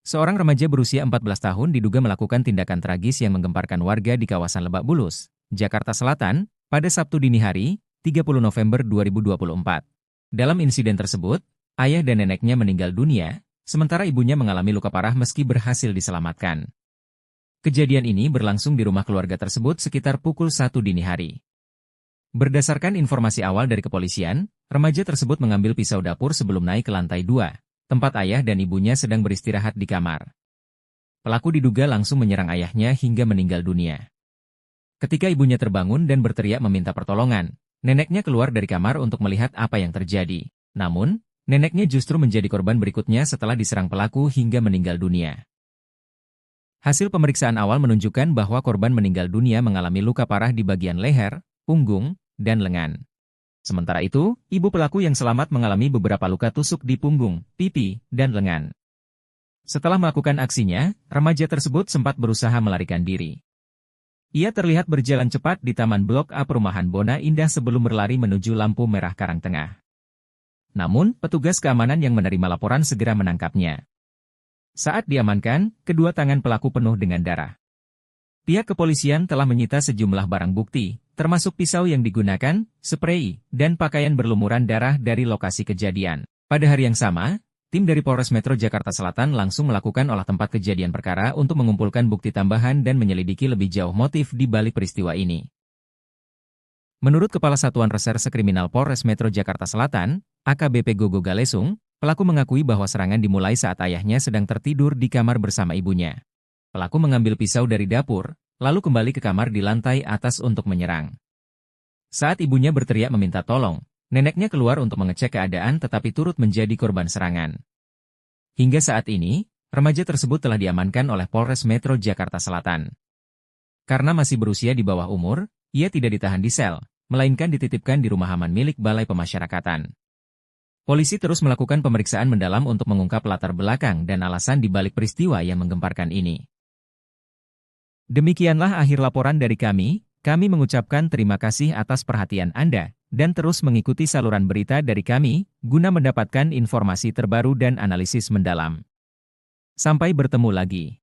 Seorang remaja berusia 14 tahun diduga melakukan tindakan tragis yang menggemparkan warga di kawasan Lebak Bulus, Jakarta Selatan, pada Sabtu dini hari, 30 November 2024. Dalam insiden tersebut, ayah dan neneknya meninggal dunia, sementara ibunya mengalami luka parah meski berhasil diselamatkan. Kejadian ini berlangsung di rumah keluarga tersebut sekitar pukul 1 dini hari. Berdasarkan informasi awal dari kepolisian, remaja tersebut mengambil pisau dapur sebelum naik ke lantai 2. Tempat ayah dan ibunya sedang beristirahat di kamar. Pelaku diduga langsung menyerang ayahnya hingga meninggal dunia. Ketika ibunya terbangun dan berteriak meminta pertolongan, neneknya keluar dari kamar untuk melihat apa yang terjadi. Namun, neneknya justru menjadi korban berikutnya setelah diserang pelaku hingga meninggal dunia. Hasil pemeriksaan awal menunjukkan bahwa korban meninggal dunia mengalami luka parah di bagian leher, punggung, dan lengan. Sementara itu, ibu pelaku yang selamat mengalami beberapa luka tusuk di punggung, pipi, dan lengan. Setelah melakukan aksinya, remaja tersebut sempat berusaha melarikan diri. Ia terlihat berjalan cepat di Taman Blok A perumahan Bona Indah sebelum berlari menuju lampu merah Karangtengah. Namun, petugas keamanan yang menerima laporan segera menangkapnya. Saat diamankan, kedua tangan pelaku penuh dengan darah. Pihak kepolisian telah menyita sejumlah barang bukti, termasuk pisau yang digunakan, sprei, dan pakaian berlumuran darah dari lokasi kejadian. Pada hari yang sama, tim dari Polres Metro Jakarta Selatan langsung melakukan olah tempat kejadian perkara untuk mengumpulkan bukti tambahan dan menyelidiki lebih jauh motif di balik peristiwa ini. Menurut Kepala Satuan Reserse Kriminal Polres Metro Jakarta Selatan, AKBP Gogo Galesung, pelaku mengakui bahwa serangan dimulai saat ayahnya sedang tertidur di kamar bersama ibunya. Pelaku mengambil pisau dari dapur, lalu kembali ke kamar di lantai atas untuk menyerang. Saat ibunya berteriak meminta tolong, neneknya keluar untuk mengecek keadaan tetapi turut menjadi korban serangan. Hingga saat ini, remaja tersebut telah diamankan oleh Polres Metro Jakarta Selatan. Karena masih berusia di bawah umur, ia tidak ditahan di sel, melainkan dititipkan di rumah aman milik Balai Pemasyarakatan. Polisi terus melakukan pemeriksaan mendalam untuk mengungkap latar belakang dan alasan di balik peristiwa yang menggemparkan ini. Demikianlah akhir laporan dari kami mengucapkan terima kasih atas perhatian Anda, dan terus mengikuti saluran berita dari kami, guna mendapatkan informasi terbaru dan analisis mendalam. Sampai bertemu lagi.